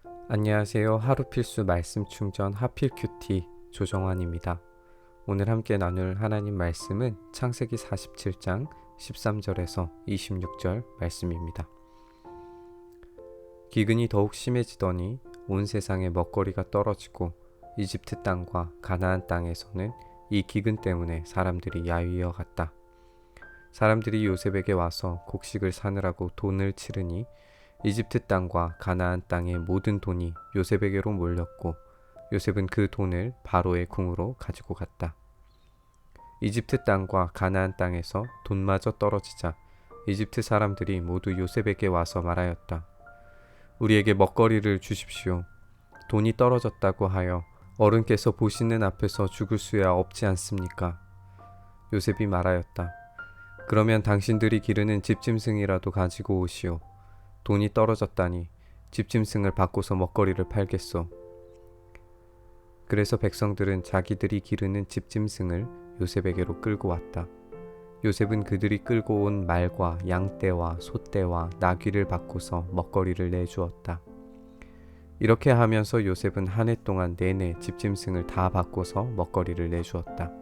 안녕하세요. 하루 필수 말씀 충전 하필 큐티 조정환입니다. 오늘 함께 나눌 하나님 말씀은 창세기 47장 13절에서 26절 말씀입니다. 기근이 더욱 심해지더니 온 세상에 먹거리가 떨어지고 이집트 땅과 가나안 땅에서는 이 기근 때문에 사람들이 야위어 갔다. 사람들이 요셉에게 와서 곡식을 사느라고 돈을 치르니 이집트 땅과 가나안 땅의 모든 돈이 요셉에게로 몰렸고 요셉은 그 돈을 바로의 궁으로 가지고 갔다. 이집트 땅과 가나안 땅에서 돈마저 떨어지자 이집트 사람들이 모두 요셉에게 와서 말하였다. 우리에게 먹거리를 주십시오. 돈이 떨어졌다고 하여 어른께서 보시는 앞에서 죽을 수야 없지 않습니까? 요셉이 말하였다. 그러면 당신들이 기르는 집짐승이라도 가지고 오시오. 돈이 떨어졌다니 집짐승을 바꿔서 먹거리를 팔겠소. 그래서 백성들은 자기들이 기르는 집짐승을 요셉에게로 끌고 왔다. 요셉은 그들이 끌고 온 말과 양떼와 소떼와 나귀를 바꿔서 먹거리를 내주었다. 이렇게 하면서 요셉은 한 해 동안 내내 집짐승을 다 바꿔서 먹거리를 내주었다.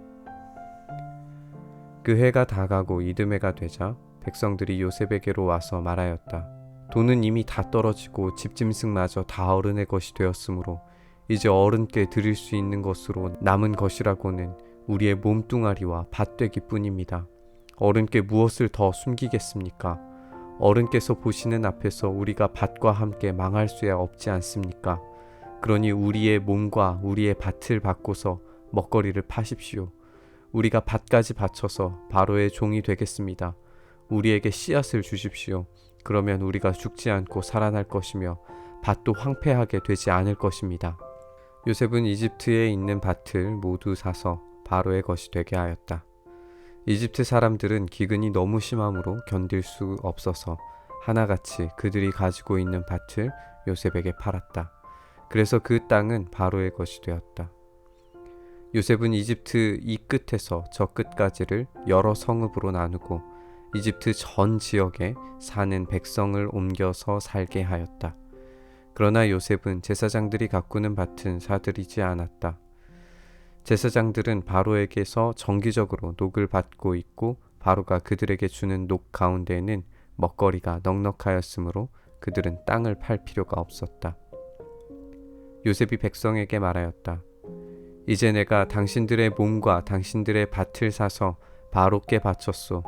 그 해가 다 가고 이듬해가 되자 백성들이 요셉에게로 와서 말하였다. 돈은 이미 다 떨어지고 집짐승마저 다 어른의 것이 되었으므로 이제 어른께 드릴 수 있는 것으로 남은 것이라고는 우리의 몸뚱아리와 밭되기 뿐입니다. 어른께 무엇을 더 숨기겠습니까? 어른께서 보시는 앞에서 우리가 밭과 함께 망할 수야 없지 않습니까? 그러니 우리의 몸과 우리의 밭을 바꿔서 먹거리를 파십시오. 우리가 밭까지 바쳐서 바로의 종이 되겠습니다. 우리에게 씨앗을 주십시오. 그러면 우리가 죽지 않고 살아날 것이며 밭도 황폐하게 되지 않을 것입니다. 요셉은 이집트에 있는 밭을 모두 사서 바로의 것이 되게 하였다. 이집트 사람들은 기근이 너무 심함으로 견딜 수 없어서 하나같이 그들이 가지고 있는 밭을 요셉에게 팔았다. 그래서 그 땅은 바로의 것이 되었다. 요셉은 이집트 이 끝에서 저 끝까지를 여러 성읍으로 나누고 이집트 전 지역에 사는 백성을 옮겨서 살게 하였다. 그러나 요셉은 제사장들이 가꾸는 밭은 사들이지 않았다. 제사장들은 바로에게서 정기적으로 녹을 받고 있고 바로가 그들에게 주는 녹 가운데에는 먹거리가 넉넉하였으므로 그들은 땅을 팔 필요가 없었다. 요셉이 백성에게 말하였다. 이제 내가 당신들의 몸과 당신들의 밭을 사서 바로께 바쳤소.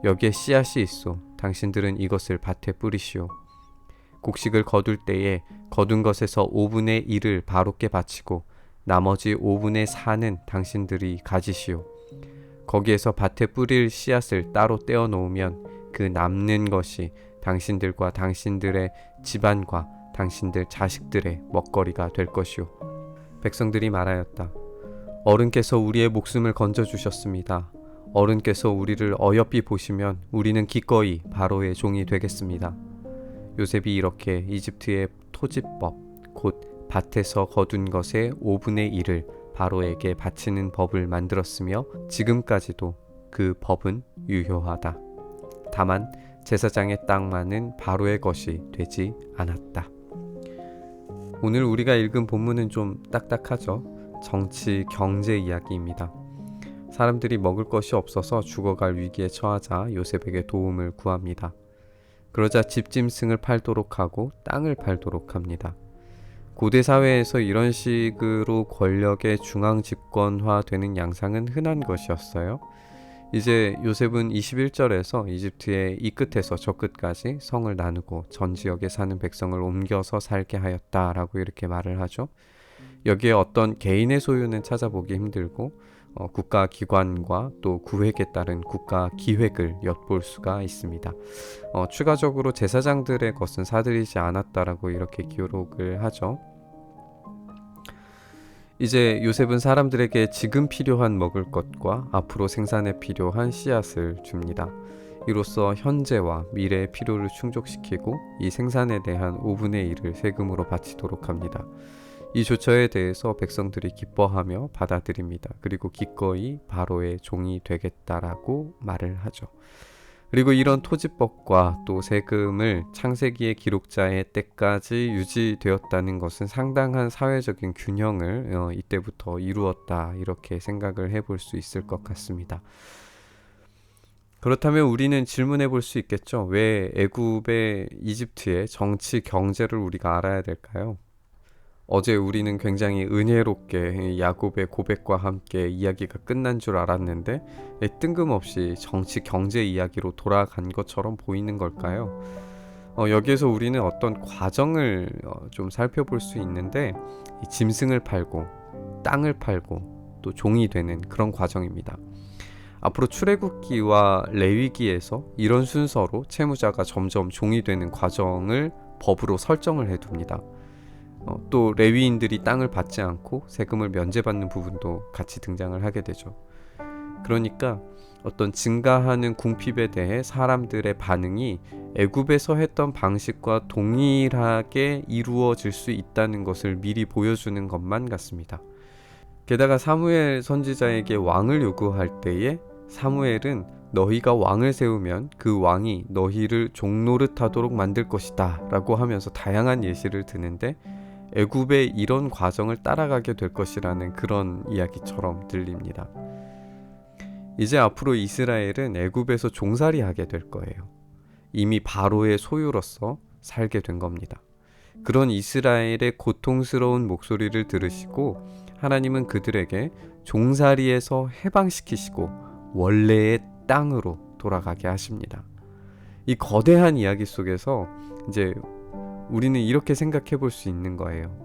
여기에 씨앗이 있소. 당신들은 이것을 밭에 뿌리시오. 곡식을 거둘 때에 거둔 것에서 5분의 1을 바로께 바치고 나머지 5분의 4는 당신들이 가지시오. 거기에서 밭에 뿌릴 씨앗을 따로 떼어 놓으면 그 남는 것이 당신들과 당신들의 집안과 당신들 자식들의 먹거리가 될 것이오. 백성들이 말하였다. 어른께서 우리의 목숨을 건져주셨습니다. 어른께서 우리를 어여삐 보시면 우리는 기꺼이 바로의 종이 되겠습니다. 요셉이 이렇게 이집트의 토지법, 곧 밭에서 거둔 것의 5분의 1을 바로에게 바치는 법을 만들었으며 지금까지도 그 법은 유효하다. 다만 제사장의 땅만은 바로의 것이 되지 않았다. 오늘 우리가 읽은 본문은 좀 딱딱하죠. 정치, 경제 이야기입니다. 사람들이 먹을 것이 없어서 죽어갈 위기에 처하자 요셉에게 도움을 구합니다. 그러자 집짐승을 팔도록 하고 땅을 팔도록 합니다. 고대 사회에서 이런 식으로 권력의 중앙 집권화되는 양상은 흔한 것이었어요. 이제 요셉은 21절에서 이집트의 이 끝에서 저 끝까지 성을 나누고 전 지역에 사는 백성을 옮겨서 살게 하였다라고 이렇게 말을 하죠. 여기에 어떤 개인의 소유는 찾아보기 힘들고 국가 기관과 또 구획에 따른 국가 기획을 엿볼 수가 있습니다. 추가적으로 제사장들의 것은 사들이지 않았다라고 이렇게 기록을 하죠. 이제 요셉은 사람들에게 지금 필요한 먹을 것과 앞으로 생산에 필요한 씨앗을 줍니다. 이로써 현재와 미래의 필요를 충족시키고 이 생산에 대한 5분의 1을 세금으로 바치도록 합니다. 이 조처에 대해서 백성들이 기뻐하며 받아들입니다. 그리고 기꺼이 바로의 종이 되겠다라고 말을 하죠. 그리고 이런 토지법과 또 세금을 창세기의 기록자의 때까지 유지되었다는 것은 상당한 사회적인 균형을 이때부터 이루었다, 이렇게 생각을 해볼 수 있을 것 같습니다. 그렇다면 우리는 질문해 볼 수 있겠죠. 왜 애굽의 이집트의 정치 경제를 우리가 알아야 될까요? 어제 우리는 굉장히 은혜롭게 야곱의 고백과 함께 이야기가 끝난 줄 알았는데 뜬금없이 정치 경제 이야기로 돌아간 것처럼 보이는 걸까요? 여기에서 우리는 어떤 과정을 좀 살펴볼 수 있는데, 이 짐승을 팔고 땅을 팔고 또 종이 되는 그런 과정입니다. 앞으로 출애굽기와 레위기에서 이런 순서로 채무자가 점점 종이 되는 과정을 법으로 설정을 해둡니다. 또 레위인들이 땅을 받지 않고 세금을 면제받는 부분도 같이 등장을 하게 되죠. 그러니까 어떤 증가하는 궁핍에 대해 사람들의 반응이 애굽에서 했던 방식과 동일하게 이루어질 수 있다는 것을 미리 보여주는 것만 같습니다. 게다가 사무엘 선지자에게 왕을 요구할 때에 사무엘은 너희가 왕을 세우면 그 왕이 너희를 종노릇하도록 만들 것이다 라고 하면서 다양한 예시를 드는데, 애굽의 이런 과정을 따라가게 될 것이라는 그런 이야기처럼 들립니다. 이제 앞으로 이스라엘은 애굽에서 종살이 하게 될 거예요. 이미 바로의 소유로서 살게 된 겁니다. 그런 이스라엘의 고통스러운 목소리를 들으시고 하나님은 그들에게 종살이에서 해방시키시고 원래의 땅으로 돌아가게 하십니다. 이 거대한 이야기 속에서 이제 우리는 이렇게 생각해 볼 수 있는 거예요.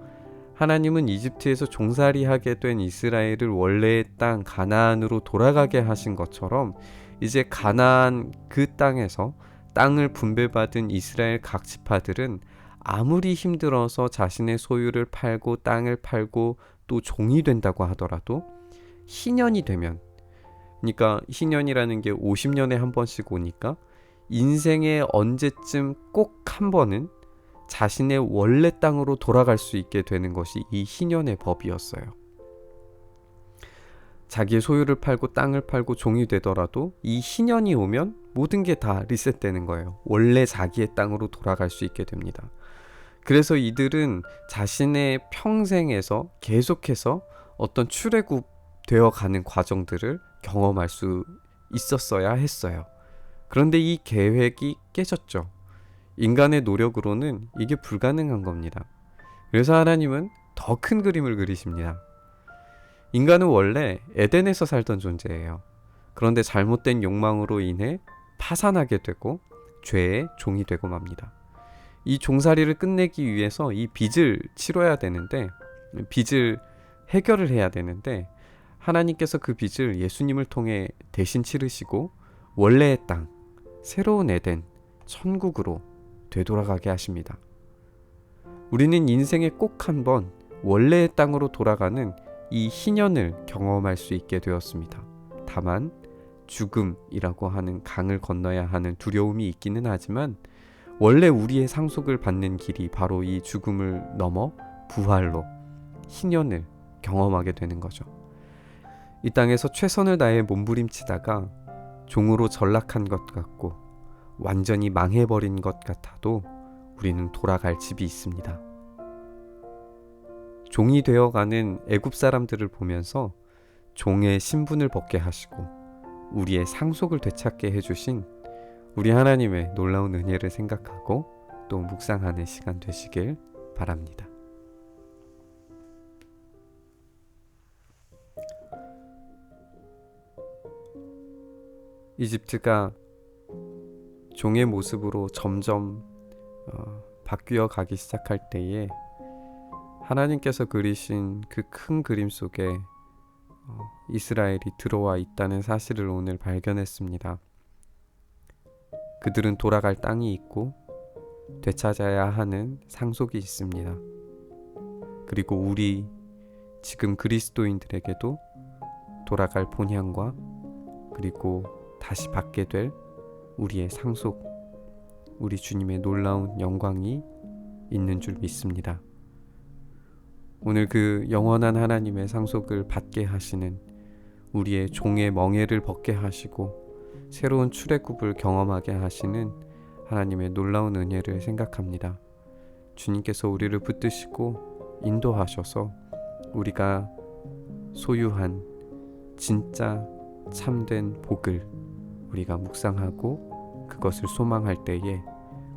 하나님은 이집트에서 종살이하게 된 이스라엘을 원래의 땅 가나안으로 돌아가게 하신 것처럼 이제 가나안 그 땅에서 땅을 분배받은 이스라엘 각 지파들은 아무리 힘들어서 자신의 소유를 팔고 땅을 팔고 또 종이 된다고 하더라도 희년이 되면, 그러니까 희년이라는 게 50년에 한 번씩 오니까 인생에 언제쯤 꼭 한 번은 자신의 원래 땅으로 돌아갈 수 있게 되는 것이 이 희년의 법이었어요. 자기의 소유를 팔고 땅을 팔고 종이 되더라도 이 희년이 오면 모든 게 다 리셋되는 거예요. 원래 자기의 땅으로 돌아갈 수 있게 됩니다. 그래서 자신의 평생에서 계속해서 어떤 출애굽 되어가는 과정들을 경험할 수 있었어야 했어요. 그런데 이 계획이 깨졌죠. 인간의 노력으로는 이게 불가능한 겁니다. 그래서 하나님은 더 큰 그림을 그리십니다. 인간은 원래 에덴에서 살던 존재예요. 그런데 잘못된 욕망으로 인해 파산하게 되고 죄의 종이 되고 맙니다. 이 종살이를 끝내기 위해서 이 빚을 치러야 되는데, 빚을 해결을 해야 되는데, 하나님께서 그 빚을 예수님을 통해 대신 치르시고 원래의 땅, 새로운 에덴, 천국으로 되돌아가게 하십니다. 우리는 인생에 꼭 한 번 원래의 땅으로 돌아가는 이 희년을 경험할 수 있게 되었습니다. 다만 죽음이라고 하는 강을 건너야 하는 두려움이 있기는 하지만 원래 우리의 상속을 받는 길이 바로 이 죽음을 넘어 부활로 희년을 경험하게 되는 거죠. 이 땅에서 최선을 다해 몸부림치다가 종으로 전락한 것 같고 완전히 망해버린 것 같아도 우리는 돌아갈 집이 있습니다. 종이 되어가는 애굽 사람들을 보면서 종의 신분을 벗게 하시고 우리의 상속을 되찾게 해주신 우리 하나님의 놀라운 은혜를 생각하고 또 묵상하는 시간 되시길 바랍니다. 이집트가 종의 모습으로 점점 바뀌어 가기 시작할 때에 하나님께서 그리신 그 큰 그림 속에 이스라엘이 들어와 있다는 사실을 오늘 발견했습니다. 그들은 돌아갈 땅이 있고 되찾아야 하는 상속이 있습니다. 그리고 우리 지금 그리스도인들에게도 돌아갈 본향과 그리고 다시 받게 될 우리의 상속, 우리 주님의 놀라운 영광이 있는 줄 믿습니다. 오늘 그 영원한 하나님의 상속을 받게 하시는 우리의 종의 멍에를 벗게 하시고 새로운 출애굽을 경험하게 하시는 하나님의 놀라운 은혜를 생각합니다. 주님께서 우리를 붙드시고 인도하셔서 우리가 소유한 진짜 참된 복을 우리가 묵상하고 그것을 소망할 때에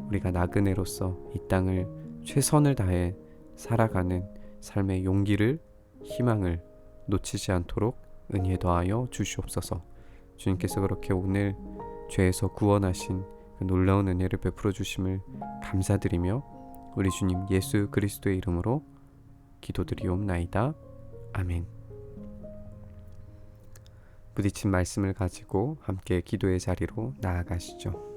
우리가 나그네로서 이 땅을 최선을 다해 살아가는 삶의 용기를, 희망을 놓치지 않도록 은혜 더하여 주시옵소서. 주님께서 그렇게 오늘 죄에서 구원하신 그 놀라운 은혜를 베풀어 주심을 감사드리며 우리 주님 예수 그리스도의 이름으로 기도드리옵나이다. 아멘. 부딪힌 말씀을 가지고 함께 기도의 자리로 나아가시죠.